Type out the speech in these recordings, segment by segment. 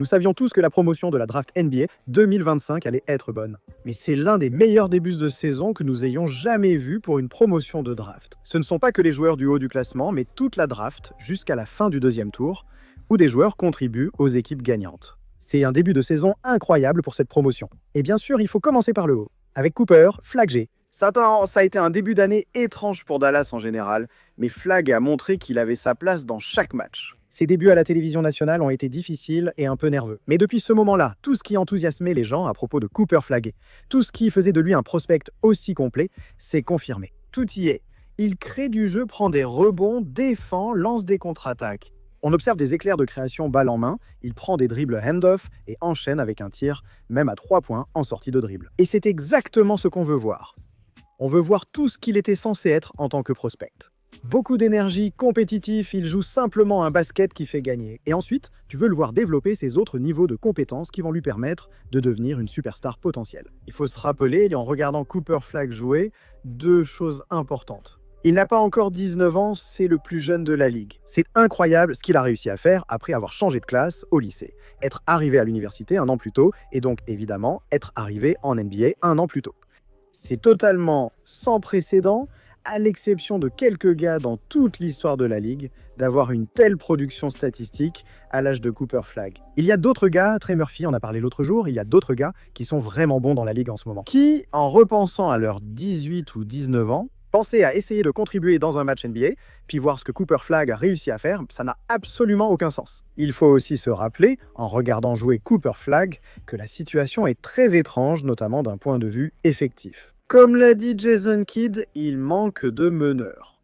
Nous savions tous que la promotion de la draft NBA 2025 allait être bonne. Mais c'est l'un des meilleurs débuts de saison que nous ayons jamais vu pour une promotion de draft. Ce ne sont pas que les joueurs du haut du classement, mais toute la draft jusqu'à la fin du deuxième tour, où des joueurs contribuent aux équipes gagnantes. C'est un début de saison incroyable pour cette promotion. Et bien sûr, il faut commencer par le haut. Avec Cooper, Flagg. Ça a été un début d'année étrange pour Dallas en général, mais Flagg a montré qu'il avait sa place dans chaque match. Ses débuts à la télévision nationale ont été difficiles et un peu nerveux. Mais depuis ce moment-là, tout ce qui enthousiasmait les gens à propos de Cooper Flagg, tout ce qui faisait de lui un prospect aussi complet, s'est confirmé. Tout y est. Il crée du jeu, prend des rebonds, défend, lance des contre-attaques. On observe des éclairs de création balle en main, il prend des dribbles hand-off et enchaîne avec un tir, même à 3 points en sortie de dribble. Et c'est exactement ce qu'on veut voir. On veut voir tout ce qu'il était censé être en tant que prospect. Beaucoup d'énergie, compétitif, il joue simplement un basket qui fait gagner. Et ensuite, tu veux le voir développer ses autres niveaux de compétences qui vont lui permettre de devenir une superstar potentielle. Il faut se rappeler, en regardant Cooper Flagg jouer, 2 choses importantes. Il n'a pas encore 19 ans, c'est le plus jeune de la ligue. C'est incroyable ce qu'il a réussi à faire après avoir changé de classe au lycée. Être arrivé à l'université 1 an plus tôt, et donc évidemment être arrivé en NBA 1 an plus tôt. C'est totalement sans précédent, à l'exception de quelques gars dans toute l'histoire de la ligue, d'avoir une telle production statistique à l'âge de Cooper Flagg. Il y a d'autres gars, Trey Murphy en a parlé l'autre jour, il y a d'autres gars qui sont vraiment bons dans la ligue en ce moment, qui, en repensant à leurs 18 ou 19 ans, pensaient à essayer de contribuer dans un match NBA, puis voir ce que Cooper Flagg a réussi à faire, ça n'a absolument aucun sens. Il faut aussi se rappeler, en regardant jouer Cooper Flagg, que la situation est très étrange, notamment d'un point de vue effectif. Comme l'a dit Jason Kidd, il manque de meneurs.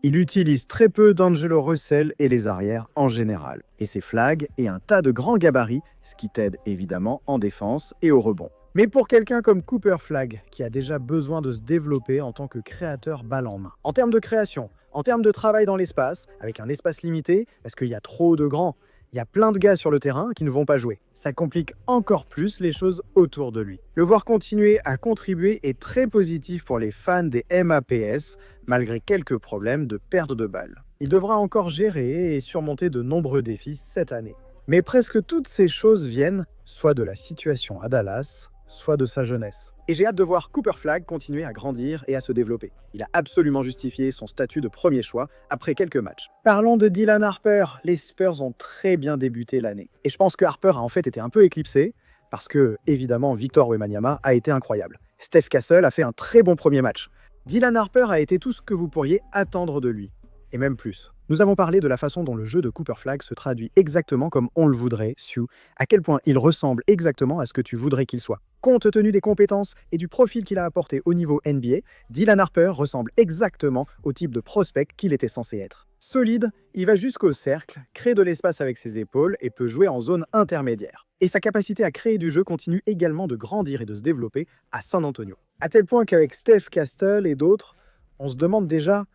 Il utilise très peu d'Angelo Russell et les arrières en général. Et c'est Flagg et un tas de grands gabarits, ce qui t'aide évidemment en défense et au rebond. Mais pour quelqu'un comme Cooper Flagg, qui a déjà besoin de se développer en tant que créateur balle en main, en termes de création, en termes de travail dans l'espace, avec un espace limité, parce qu'il y a trop de grands, il y a plein de gars sur le terrain qui ne vont pas jouer. Ça complique encore plus les choses autour de lui. Le voir continuer à contribuer est très positif pour les fans des MAPS, malgré quelques problèmes de perte de balles. Il devra encore gérer et surmonter de nombreux défis cette année. Mais presque toutes ces choses viennent soit de la situation à Dallas, soit de sa jeunesse. Et j'ai hâte de voir Cooper Flagg continuer à grandir et à se développer. Il a absolument justifié son statut de premier choix après quelques matchs. Parlons de Dylan Harper. Les Spurs ont très bien débuté l'année. Et je pense que Harper a en fait été un peu éclipsé, parce que, évidemment, Victor Wembanyama a été incroyable. Steph Castle a fait un très bon premier match. Dylan Harper a été tout ce que vous pourriez attendre de lui. Et même plus. Nous avons parlé de la façon dont le jeu de Cooper Flagg se traduit exactement comme on le voudrait, Sue, à quel point il ressemble exactement à ce que tu voudrais qu'il soit. Compte tenu des compétences et du profil qu'il a apporté au niveau NBA, Dylan Harper ressemble exactement au type de prospect qu'il était censé être. Solide, il va jusqu'au cercle, crée de l'espace avec ses épaules et peut jouer en zone intermédiaire. Et sa capacité à créer du jeu continue également de grandir et de se développer à San Antonio. À tel point qu'avec Steph Castle et d'autres, on se demande déjà: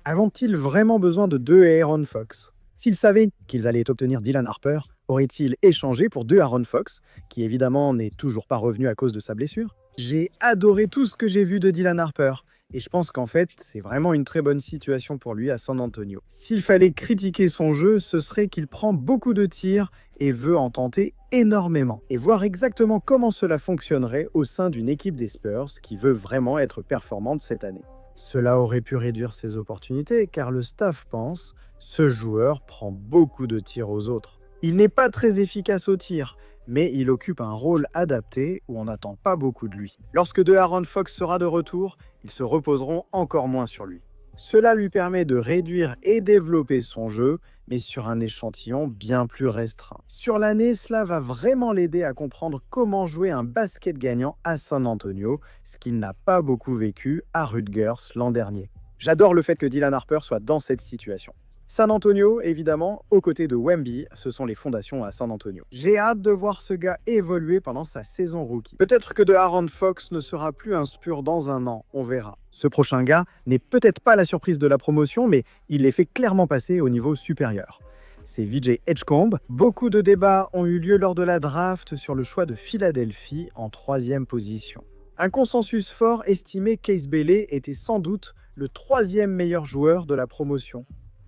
avons-ils vraiment besoin de 2 Aaron Fox? S'ils savaient qu'ils allaient obtenir Dylan Harper, auraient-ils échangé pour 2 Aaron Fox, qui évidemment n'est toujours pas revenu à cause de sa blessure? J'ai adoré tout ce que j'ai vu de Dylan Harper, et je pense qu'en fait, c'est vraiment une très bonne situation pour lui à San Antonio. S'il fallait critiquer son jeu, ce serait qu'il prend beaucoup de tirs et veut en tenter énormément. Et voir exactement comment cela fonctionnerait au sein d'une équipe des Spurs qui veut vraiment être performante cette année. Cela aurait pu réduire ses opportunités, car le staff pense « ce joueur prend beaucoup de tirs aux autres ». Il n'est pas très efficace au tir, mais il occupe un rôle adapté où on n'attend pas beaucoup de lui. Lorsque Aaron Fox sera de retour, ils se reposeront encore moins sur lui. Cela lui permet de réduire et développer son jeu, mais sur un échantillon bien plus restreint. Sur l'année, cela va vraiment l'aider à comprendre comment jouer un basket gagnant à San Antonio, ce qu'il n'a pas beaucoup vécu à Rutgers l'an dernier. J'adore le fait que Dylan Harper soit dans cette situation. San Antonio, évidemment, aux côtés de Wemby, ce sont les fondations à San Antonio. J'ai hâte de voir ce gars évoluer pendant sa saison rookie. Peut-être que Aaron Fox ne sera plus un Spur dans 1 an, on verra. Ce prochain gars n'est peut-être pas la surprise de la promotion, mais il les fait clairement passer au niveau supérieur. C'est VJ Edgecombe. Beaucoup de débats ont eu lieu lors de la draft sur le choix de Philadelphie en 3e position. Un consensus fort estimait qu'Ace Bailey était sans doute le 3e meilleur joueur de la promotion.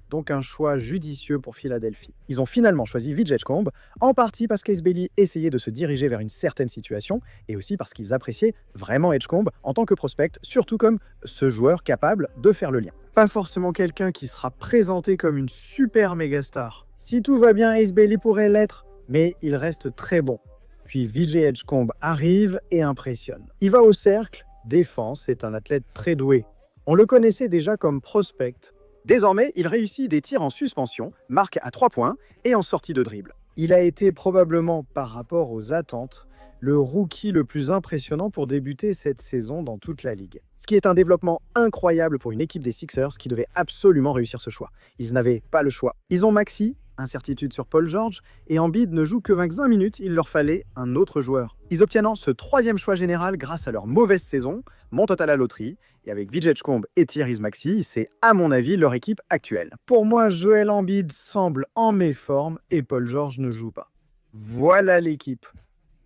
donc un choix judicieux pour Philadelphie. Ils ont finalement choisi Vijay Edgecombe, en partie parce qu'Ace Bailey essayait de se diriger vers une certaine situation, et aussi parce qu'ils appréciaient vraiment Edgecombe en tant que prospect, surtout comme ce joueur capable de faire le lien. Pas forcément quelqu'un qui sera présenté comme une super méga star. Si tout va bien, Ace Bailey pourrait l'être, mais il reste très bon. Puis Vijay Edgecombe arrive et impressionne. Il va au cercle, défend, c'est un athlète très doué. On le connaissait déjà comme prospect. Désormais, il réussit des tirs en suspension, marque à 3 points et en sortie de dribble. Il a été probablement, par rapport aux attentes, le rookie le plus impressionnant pour débuter cette saison dans toute la ligue. Ce qui est un développement incroyable pour une équipe des Sixers qui devait absolument réussir ce choix. Ils n'avaient pas le choix. Ils ont Maxey, incertitude sur Paul George, et Embiid ne joue que 25 minutes, il leur fallait un autre joueur. Ils obtiennent ce 3e choix général grâce à leur mauvaise saison, montent à la loterie, et avec Vijay Edgecombe et Tyrese Maxey, c'est à mon avis leur équipe actuelle. Pour moi, Joel Embiid semble en méforme et Paul George ne joue pas. Voilà l'équipe.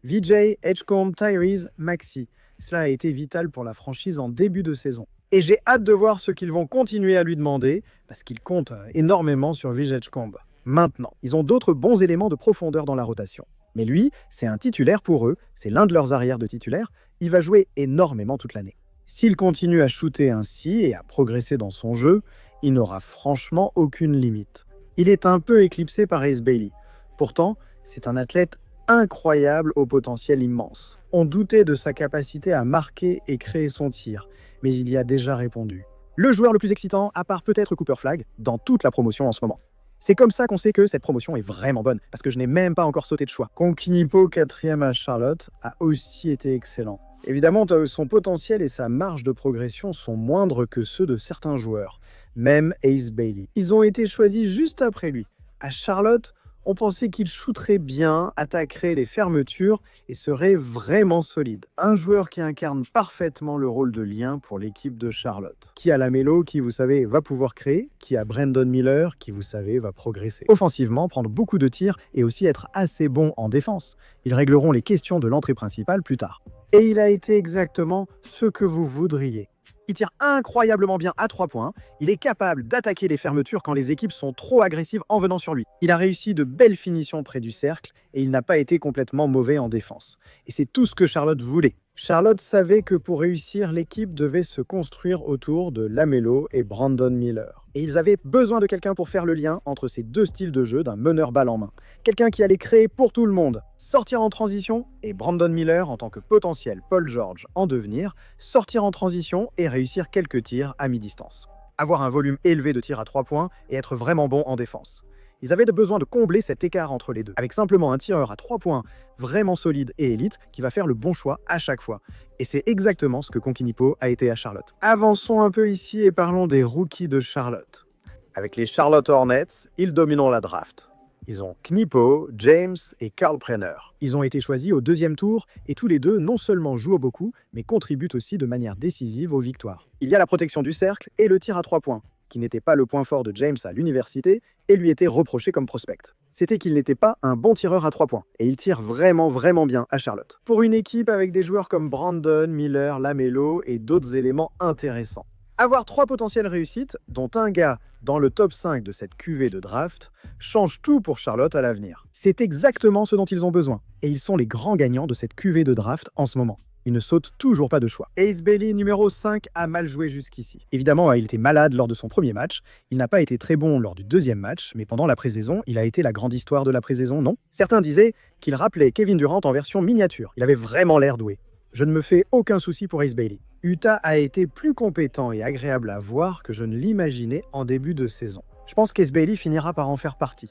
Vijay, Edgecombe, Tyrese, Maxey. Cela a été vital pour la franchise en début de saison. Et j'ai hâte de voir ce qu'ils vont continuer à lui demander, parce qu'ils comptent énormément sur Vijay Edgecombe. Maintenant, ils ont d'autres bons éléments de profondeur dans la rotation. Mais lui, c'est un titulaire pour eux, c'est l'un de leurs arrières de titulaire, il va jouer énormément toute l'année. S'il continue à shooter ainsi et à progresser dans son jeu, il n'aura franchement aucune limite. Il est un peu éclipsé par Ace Bailey. Pourtant, c'est un athlète incroyable au potentiel immense. On doutait de sa capacité à marquer et créer son tir, mais il y a déjà répondu. Le joueur le plus excitant, à part peut-être Cooper Flagg, dans toute la promotion en ce moment. C'est comme ça qu'on sait que cette promotion est vraiment bonne, parce que je n'ai même pas encore sauté de choix. Onkinipo, 4e à Charlotte, a aussi été excellent. Évidemment, son potentiel et sa marge de progression sont moindres que ceux de certains joueurs, même Ace Bailey. Ils ont été choisis juste après lui. À Charlotte, on pensait qu'il shooterait bien, attaquerait les fermetures et serait vraiment solide. Un joueur qui incarne parfaitement le rôle de lien pour l'équipe de Charlotte. Qui a Lamelo, qui vous savez va pouvoir créer, qui a Brandon Miller, qui vous savez va progresser. Offensivement, prendre beaucoup de tirs et aussi être assez bon en défense. Ils régleront les questions de l'entrée principale plus tard. Et il a été exactement ce que vous voudriez. Il tire incroyablement bien à 3 points. Il est capable d'attaquer les fermetures quand les équipes sont trop agressives en venant sur lui. Il a réussi de belles finitions près du cercle et il n'a pas été complètement mauvais en défense. Et c'est tout ce que Charlotte voulait. Charlotte savait que pour réussir, l'équipe devait se construire autour de Lamelo et Brandon Miller. Et ils avaient besoin de quelqu'un pour faire le lien entre ces deux styles de jeu d'un meneur balle en main. Quelqu'un qui allait créer pour tout le monde, sortir en transition, et Brandon Miller en tant que potentiel Paul George en devenir, sortir en transition et réussir quelques tirs à mi-distance. Avoir un volume élevé de tirs à 3 points et être vraiment bon en défense. Ils avaient besoin de combler cet écart entre les deux, avec simplement un tireur à 3 points vraiment solide et élite qui va faire le bon choix à chaque fois. Et c'est exactement ce que Onkinipo a été à Charlotte. Avançons un peu ici et parlons des rookies de Charlotte. Avec les Charlotte Hornets, ils dominent la draft. Ils ont Knipo, James et Carl Prenner. Ils ont été choisis au 2e tour et tous les deux non seulement jouent beaucoup, mais contribuent aussi de manière décisive aux victoires. Il y a la protection du cercle et le tir à 3 points, qui n'était pas le point fort de James à l'université et lui était reproché comme prospect. C'était qu'il n'était pas un bon tireur à 3 points. Et il tire vraiment bien à Charlotte. Pour une équipe avec des joueurs comme Brandon, Miller, Lamelo et d'autres éléments intéressants. Avoir 3 potentielles réussites, dont un gars dans le top 5 de cette cuvée de draft, change tout pour Charlotte à l'avenir. C'est exactement ce dont ils ont besoin. Et ils sont les grands gagnants de cette cuvée de draft en ce moment. Il ne saute toujours pas de choix. Ace Bailey, numéro 5, a mal joué jusqu'ici. Évidemment, il était malade lors de son premier match. Il n'a pas été très bon lors du 2e match, mais pendant la pré-saison, il a été la grande histoire de la pré-saison, non? Certains disaient qu'il rappelait Kevin Durant en version miniature. Il avait vraiment l'air doué. Je ne me fais aucun souci pour Ace Bailey. Utah a été plus compétent et agréable à voir que je ne l'imaginais en début de saison. Je pense qu'Ace Bailey finira par en faire partie.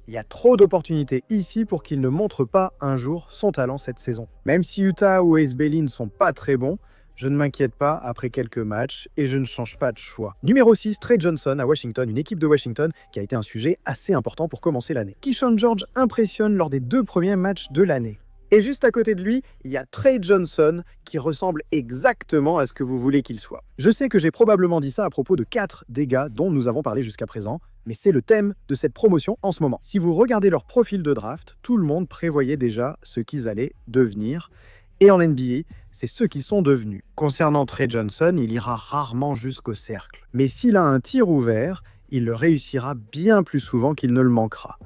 Il y a trop d'opportunités ici pour qu'il ne montre pas un jour son talent cette saison. Même si Utah ou Ace Bailey ne sont pas très bons, je ne m'inquiète pas après quelques matchs et je ne change pas de choix. Numéro 6, Trey Johnson à Washington, une équipe de Washington qui a été un sujet assez important pour commencer l'année. Keyshawn George impressionne lors des 2 premiers matchs de l'année. Et juste à côté de lui, il y a Trey Johnson qui ressemble exactement à ce que vous voulez qu'il soit. Je sais que j'ai probablement dit ça à propos de 4 des gars dont nous avons parlé jusqu'à présent, mais c'est le thème de cette promotion en ce moment. Si vous regardez leur profil de draft, tout le monde prévoyait déjà ce qu'ils allaient devenir. Et en NBA, c'est ce qu'ils sont devenus. Concernant Trey Johnson, il ira rarement jusqu'au cercle. Mais s'il a un tir ouvert, il le réussira bien plus souvent qu'il ne le manquera,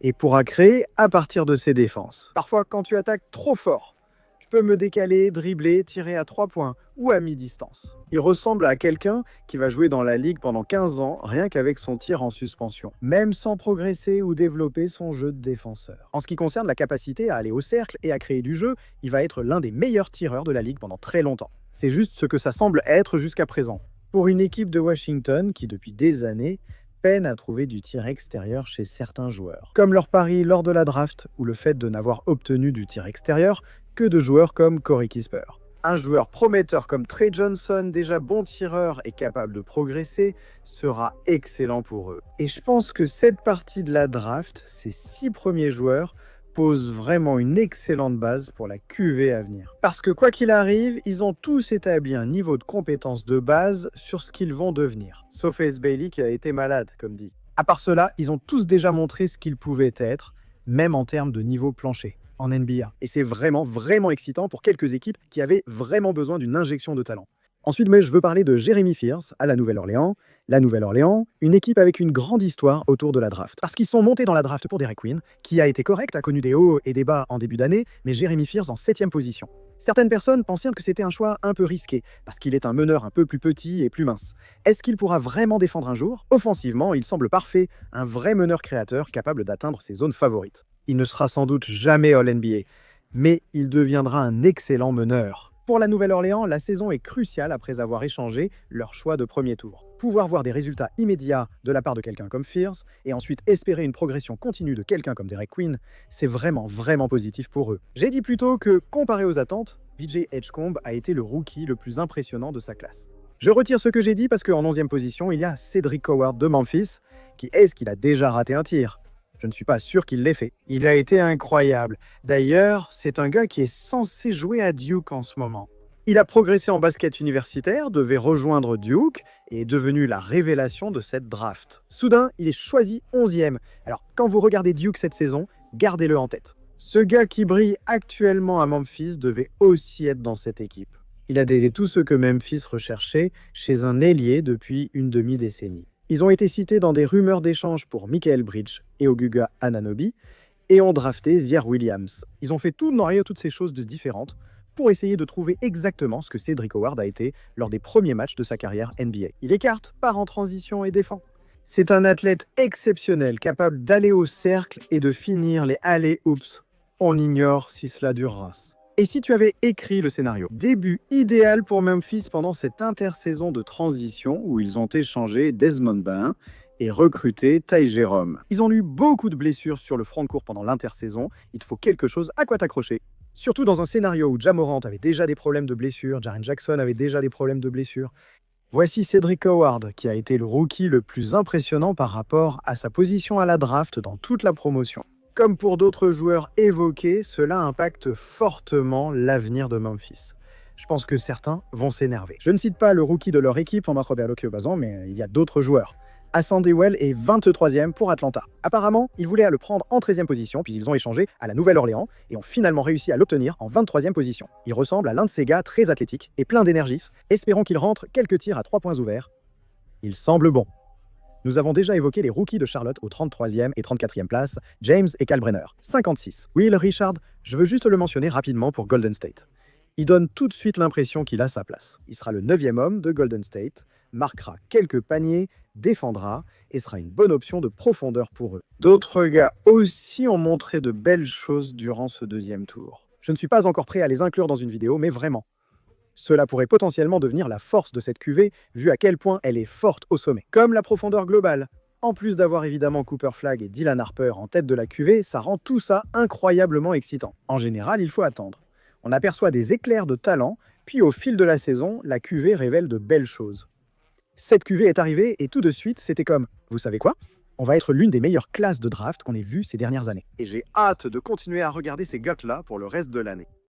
et pourra créer à partir de ses défenses. Parfois, quand tu attaques trop fort, je peux me décaler, dribbler, tirer à 3 points ou à mi-distance. Il ressemble à quelqu'un qui va jouer dans la ligue pendant 15 ans rien qu'avec son tir en suspension, même sans progresser ou développer son jeu de défenseur. En ce qui concerne la capacité à aller au cercle et à créer du jeu, il va être l'un des meilleurs tireurs de la ligue pendant très longtemps. C'est juste ce que ça semble être jusqu'à présent. Pour une équipe de Washington qui, depuis des années, peine à trouver du tir extérieur chez certains joueurs, comme leur pari lors de la draft ou le fait de n'avoir obtenu du tir extérieur que de joueurs comme Corey Kispert. Un joueur prometteur comme Trey Johnson, déjà bon tireur et capable de progresser, sera excellent pour eux. Et je pense que cette partie de la draft, ces 6 premiers joueurs, pose vraiment une excellente base pour la QV à venir. Parce que quoi qu'il arrive, ils ont tous établi un niveau de compétence de base sur ce qu'ils vont devenir. Sauf Ace Bailey qui a été malade, comme dit. À part cela, ils ont tous déjà montré ce qu'ils pouvaient être, même en termes de niveau plancher en NBA. Et c'est vraiment excitant pour quelques équipes qui avaient vraiment besoin d'une injection de talent. Ensuite, je veux parler de Jeremy Fears à la Nouvelle-Orléans. La Nouvelle-Orléans, une équipe avec une grande histoire autour de la draft. Parce qu'ils sont montés dans la draft pour Derek Queen, qui a été correct, a connu des hauts et des bas en début d'année, mais Jeremy Fears en 7e position. Certaines personnes pensaient que c'était un choix un peu risqué, parce qu'il est un meneur un peu plus petit et plus mince. Est-ce qu'il pourra vraiment défendre un jour? Offensivement, il semble parfait, un vrai meneur créateur capable d'atteindre ses zones favorites. Il ne sera sans doute jamais All-NBA, mais il deviendra un excellent meneur. Pour la Nouvelle-Orléans, la saison est cruciale après avoir échangé leur choix de premier tour. Pouvoir voir des résultats immédiats de la part de quelqu'un comme Fears et ensuite espérer une progression continue de quelqu'un comme Derek Queen, c'est vraiment positif pour eux. J'ai dit plutôt que, comparé aux attentes, VJ Edgecombe a été le rookie le plus impressionnant de sa classe. Je retire ce que j'ai dit parce qu'en 11e position, il y a Cedric Howard de Memphis, qui est-ce qu'il a déjà raté un tir? Je ne suis pas sûr qu'il l'ait fait. Il a été incroyable. D'ailleurs, c'est un gars qui est censé jouer à Duke en ce moment. Il a progressé en basket universitaire, devait rejoindre Duke et est devenu la révélation de cette draft. Soudain, il est choisi 11e. Alors, quand vous regardez Duke cette saison, gardez-le en tête. Ce gars qui brille actuellement à Memphis devait aussi être dans cette équipe. Il a aidé tout ce que Memphis recherchait chez un ailier depuis une demi-décennie. Ils ont été cités dans des rumeurs d'échange pour Michael Bridges et Oguga Anunoby et ont drafté Ziaire Williams. Ils ont fait toutes ces choses différentes pour essayer de trouver exactement ce que Cedric Howard a été lors des premiers matchs de sa carrière NBA. Il écarte, part en transition et défend. C'est un athlète exceptionnel, capable d'aller au cercle et de finir les alley-oops. On ignore si cela durera. Et si tu avais écrit le scénario? Début idéal pour Memphis pendant cette intersaison de transition où ils ont échangé Desmond Bane et recruté Ty Jerome. Ils ont eu beaucoup de blessures sur le front de court pendant l'intersaison. Il te faut quelque chose à quoi t'accrocher. Surtout dans un scénario où Ja Morant avait déjà des problèmes de blessures, Jaren Jackson avait déjà des problèmes de blessures. Voici Cedric Howard, qui a été le rookie le plus impressionnant par rapport à sa position à la draft dans toute la promotion. Comme pour d'autres joueurs évoqués, cela impacte fortement l'avenir de Memphis. Je pense que certains vont s'énerver. Je ne cite pas le rookie de leur équipe, Format Robert Locke-Bazan, mais il y a d'autres joueurs. Hassan Dewell est 23e pour Atlanta. Apparemment, ils voulaient le prendre en 13e position, puis ils ont échangé à la Nouvelle-Orléans et ont finalement réussi à l'obtenir en 23e position. Il ressemble à l'un de ces gars très athlétiques et plein d'énergie. Espérons qu'il rentre quelques tirs à 3 points ouverts. Il semble bon. Nous avons déjà évoqué les rookies de Charlotte aux 33e et 34e places, James et Kalbrenner, 56. Will Richard, je veux juste le mentionner rapidement pour Golden State. Il donne tout de suite l'impression qu'il a sa place. Il sera le 9e homme de Golden State, marquera quelques paniers, défendra et sera une bonne option de profondeur pour eux. D'autres gars aussi ont montré de belles choses durant ce deuxième tour. Je ne suis pas encore prêt à les inclure dans une vidéo, mais vraiment. Cela pourrait potentiellement devenir la force de cette QV, vu à quel point elle est forte au sommet. Comme la profondeur globale. En plus d'avoir évidemment Cooper Flagg et Dylan Harper en tête de la QV, ça rend tout ça incroyablement excitant. En général, il faut attendre. On aperçoit des éclairs de talent, puis au fil de la saison, la QV révèle de belles choses. Cette QV est arrivée et tout de suite, c'était comme, vous savez quoi? On va être l'une des meilleures classes de draft qu'on ait vues ces dernières années. Et j'ai hâte de continuer à regarder ces gars-là pour le reste de l'année.